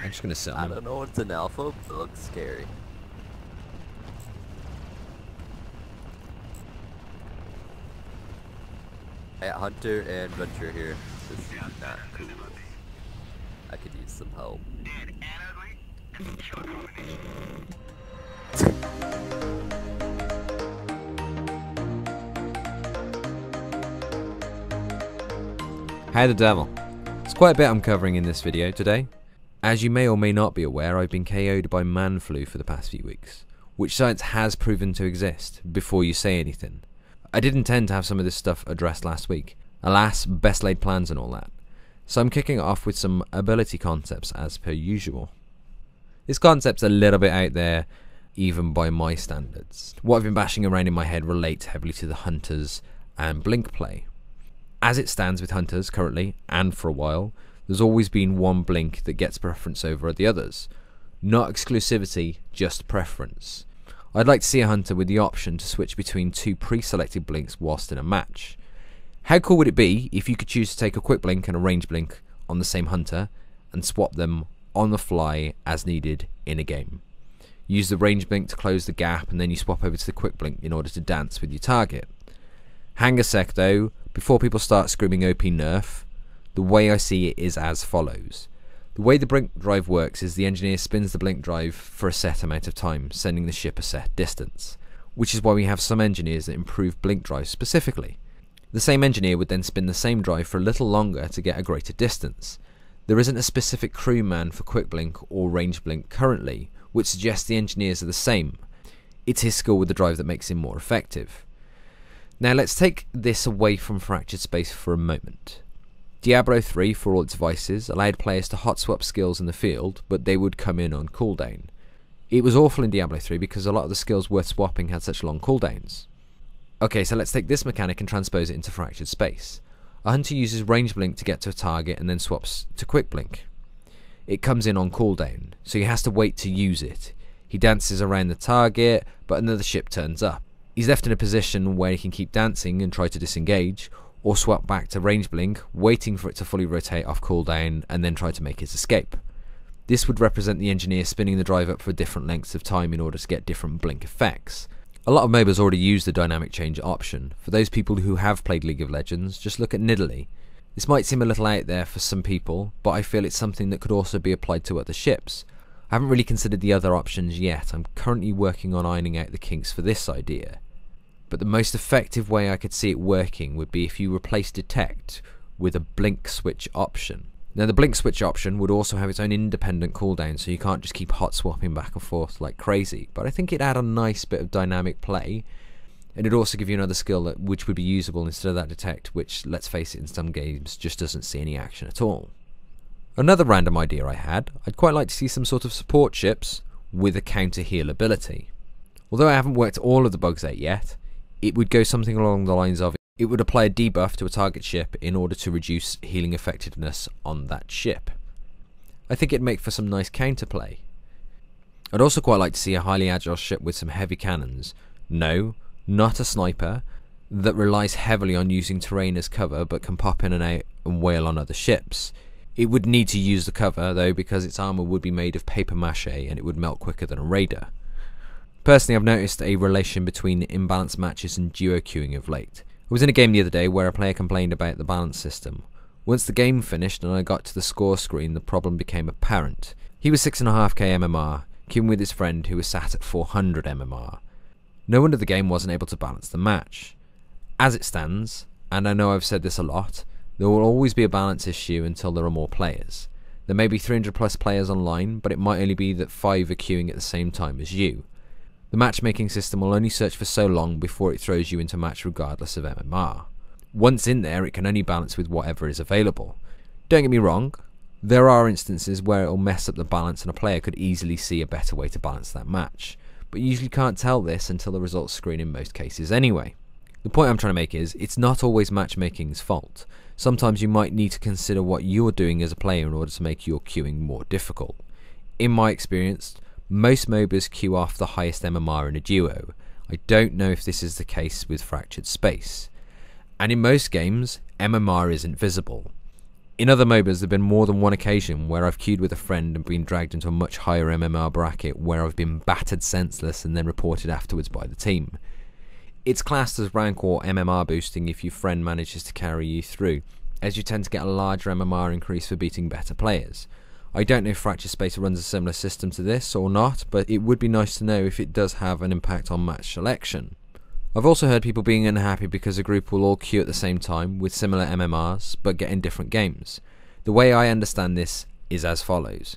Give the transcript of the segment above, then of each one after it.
I'm just gonna sit I on them. don't know what's an alpha, but it looks scary. Hey, Hunter and Venture here. This is not cool. I could use some help. How the devil? It's quite a bit I'm covering in this video today. As you may or may not be aware, I've been KO'd by man flu for the past few weeks, which science has proven to exist before you say anything. I did intend to have some of this stuff addressed last week. Alas, best laid plans and all that. So I'm kicking it off with some ability concepts as per usual. This concept's a little bit out there, even by my standards. What I've been bashing around in my head relates heavily to the Hunters and Blink play. As it stands with Hunters currently, and for a while, there's always been one Blink that gets preference over the others. Not exclusivity, just preference. I'd like to see a Hunter with the option to switch between two pre-selected Blinks whilst in a match. How cool would it be if you could choose to take a quick Blink and a range Blink on the same Hunter and swap them on the fly as needed in a game? Use the range Blink to close the gap and then you swap over to the quick Blink in order to dance with your target. Hang a sec though, before people start screaming OP nerf, the way I see it is as follows. The way the Blink drive works is the engineer spins the Blink drive for a set amount of time, sending the ship a set distance, which is why we have some engineers that improve Blink drives specifically. The same engineer would then spin the same drive for a little longer to get a greater distance. There isn't a specific crewman for quick Blink or range Blink currently, which suggests the engineers are the same. It's his skill with the drive that makes him more effective. Now let's take this away from Fractured Space for a moment. Diablo 3, for all its vices, allowed players to hot swap skills in the field, but they would come in on cooldown. It was awful in Diablo 3 because a lot of the skills worth swapping had such long cooldowns. Okay, so let's take this mechanic and transpose it into Fractured Space. A Hunter uses range Blink to get to a target and then swaps to quick Blink. It comes in on cooldown, so he has to wait to use it. He dances around the target, but another ship turns up. He's left in a position where he can keep dancing and try to disengage, or swap back to range Blink, waiting for it to fully rotate off cooldown and then try to make his escape. This would represent the engineer spinning the drive up for different lengths of time in order to get different Blink effects. A lot of MOBAs already use the dynamic change option. For those people who have played League of Legends, just look at Nidalee. This might seem a little out there for some people, but I feel it's something that could also be applied to other ships. I haven't really considered the other options yet. I'm currently working on ironing out the kinks for this idea. But the most effective way I could see it working would be if you replace Detect with a Blink switch option. Now the Blink switch option would also have its own independent cooldown, so you can't just keep hot swapping back and forth like crazy, but I think it'd add a nice bit of dynamic play, and it'd also give you another skill which would be usable instead of that Detect, which, let's face it, in some games just doesn't see any action at all. Another random idea I had, I'd quite like to see some sort of support ships with a counter heal ability. Although I haven't worked all of the bugs out yet, it would go something along the lines of, it would apply a debuff to a target ship in order to reduce healing effectiveness on that ship. I think it'd make for some nice counterplay. I'd also quite like to see a highly agile ship with some heavy cannons. No, not a sniper, that relies heavily on using terrain as cover but can pop in and out and wail on other ships. It would need to use the cover though because its armour would be made of paper mache and it would melt quicker than a raider. Personally, I've noticed a relation between imbalanced matches and duo queuing of late. I was in a game the other day where a player complained about the balance system. Once the game finished and I got to the score screen, the problem became apparent. He was 6.5k MMR, queuing with his friend who was sat at 400 MMR. No wonder the game wasn't able to balance the match. As it stands, and I know I've said this a lot, there will always be a balance issue until there are more players. There may be 300 plus players online, but it might only be that 5 are queuing at the same time as you. The matchmaking system will only search for so long before it throws you into match regardless of MMR. Once in there, it can only balance with whatever is available. Don't get me wrong, there are instances where it will mess up the balance and a player could easily see a better way to balance that match, but you usually can't tell this until the results screen in most cases anyway. The point I'm trying to make is, it's not always matchmaking's fault. Sometimes you might need to consider what you're doing as a player in order to make your queuing more difficult. In my experience, most MOBAs queue off the highest MMR in a duo. I don't know if this is the case with Fractured Space. And in most games, MMR isn't visible. In other MOBAs, there have been more than one occasion where I've queued with a friend and been dragged into a much higher MMR bracket where I've been battered senseless and then reported afterwards by the team. It's classed as rank or MMR boosting if your friend manages to carry you through, as you tend to get a larger MMR increase for beating better players. I don't know if Fracture Space runs a similar system to this or not, but it would be nice to know if it does have an impact on match selection. I've also heard people being unhappy because a group will all queue at the same time with similar MMRs but get in different games. The way I understand this is as follows.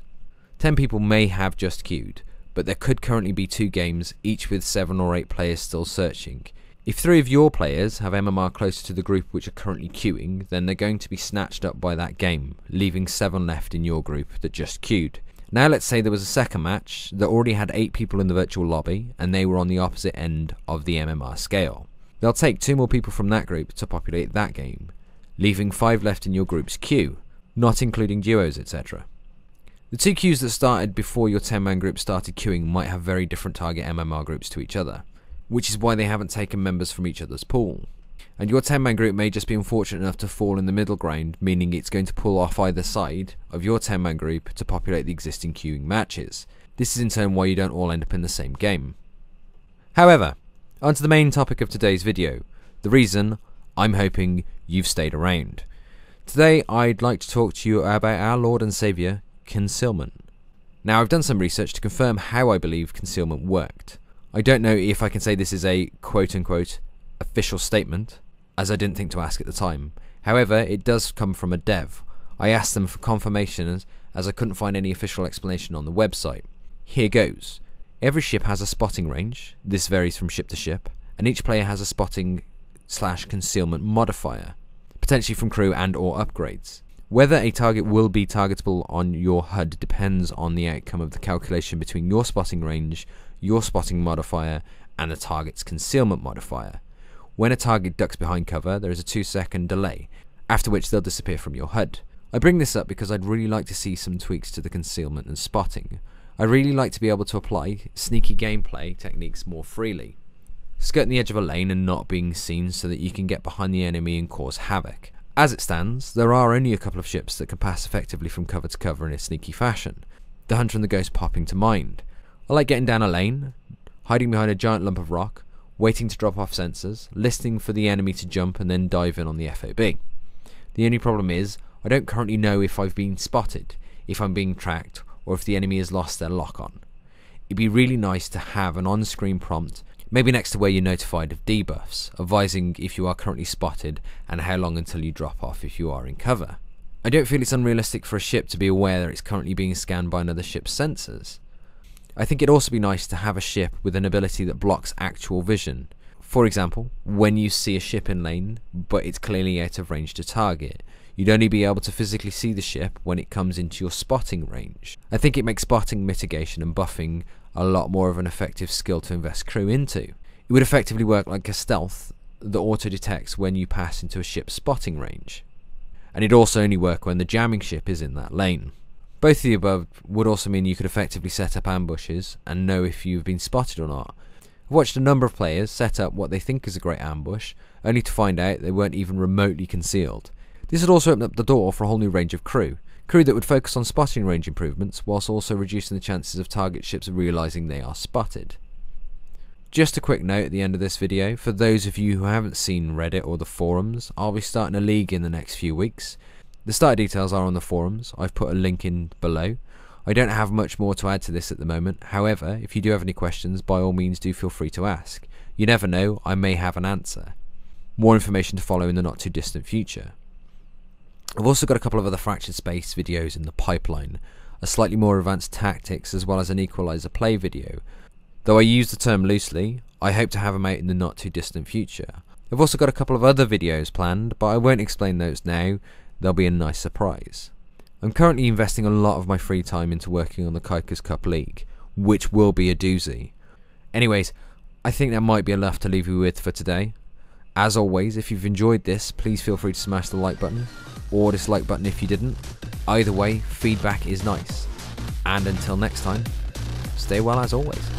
10 people may have just queued, but there could currently be 2 games, each with 7 or 8 players still searching. If 3 of your players have MMR closer to the group which are currently queuing, then they're going to be snatched up by that game, leaving 7 left in your group that just queued. Now let's say there was a second match that already had 8 people in the virtual lobby and they were on the opposite end of the MMR scale. They'll take 2 more people from that group to populate that game, leaving 5 left in your group's queue, not including duos, etc. The 2 queues that started before your 10-man group started queuing might have very different target MMR groups to each other, which is why they haven't taken members from each other's pool. And your 10-man group may just be unfortunate enough to fall in the middle ground, meaning it's going to pull off either side of your 10-man group to populate the existing queuing matches. This is in turn why you don't all end up in the same game. However, onto the main topic of today's video, the reason I'm hoping you've stayed around. Today I'd like to talk to you about our Lord and Saviour, Concealment. Now I've done some research to confirm how I believe Concealment worked. I don't know if I can say this is a quote-unquote official statement, as I didn't think to ask at the time. However, it does come from a dev. I asked them for confirmation as I couldn't find any official explanation on the website. Here goes. Every ship has a spotting range, this varies from ship to ship, and each player has a spotting/concealment modifier, potentially from crew and or upgrades. Whether a target will be targetable on your HUD depends on the outcome of the calculation between your spotting range, your spotting modifier, and the target's concealment modifier. When a target ducks behind cover, there is a 2-second delay, after which they'll disappear from your HUD. I bring this up because I'd really like to see some tweaks to the concealment and spotting. I'd really like to be able to apply sneaky gameplay techniques more freely. Skirting the edge of a lane and not being seen so that you can get behind the enemy and cause havoc. As it stands, there are only a couple of ships that can pass effectively from cover to cover in a sneaky fashion. The Hunter and the Ghost popping to mind. I like getting down a lane, hiding behind a giant lump of rock, waiting to drop off sensors, listening for the enemy to jump and then dive in on the FOB. The only problem is, I don't currently know if I've been spotted, if I'm being tracked, or if the enemy has lost their lock-on. It'd be really nice to have an on-screen prompt, maybe next to where you're notified of debuffs, advising if you are currently spotted and how long until you drop off if you are in cover. I don't feel it's unrealistic for a ship to be aware that it's currently being scanned by another ship's sensors. I think it'd also be nice to have a ship with an ability that blocks actual vision. For example, when you see a ship in lane, but it's clearly out of range to target, you'd only be able to physically see the ship when it comes into your spotting range. I think it makes spotting mitigation and buffing a lot more of an effective skill to invest crew into. It would effectively work like a stealth that auto-detects when you pass into a ship's spotting range. And it'd also only work when the jamming ship is in that lane. Both of the above would also mean you could effectively set up ambushes and know if you've been spotted or not. I've watched a number of players set up what they think is a great ambush, only to find out they weren't even remotely concealed. This would also open up the door for a whole new range of crew that would focus on spotting range improvements, whilst also reducing the chances of target ships realising they are spotted. Just a quick note at the end of this video, for those of you who haven't seen Reddit or the forums, I'll be starting a league in the next few weeks. The start details are on the forums. I've put a link in below. I don't have much more to add to this at the moment. However, if you do have any questions, by all means do feel free to ask. You never know, I may have an answer. More information to follow in the not too distant future. I've also got a couple of other Fractured Space videos in the pipeline, a slightly more advanced tactics as well as an equalizer play video. Though I use the term loosely, I hope to have them out in the not too distant future. I've also got a couple of other videos planned, but I won't explain those now. They'll be a nice surprise. I'm currently investing a lot of my free time into working on the Kikers Cup League, which will be a doozy. Anyways, I think that might be enough to leave you with for today. As always, if you've enjoyed this, please feel free to smash the like button, or dislike button if you didn't. Either way, feedback is nice. And until next time, stay well as always.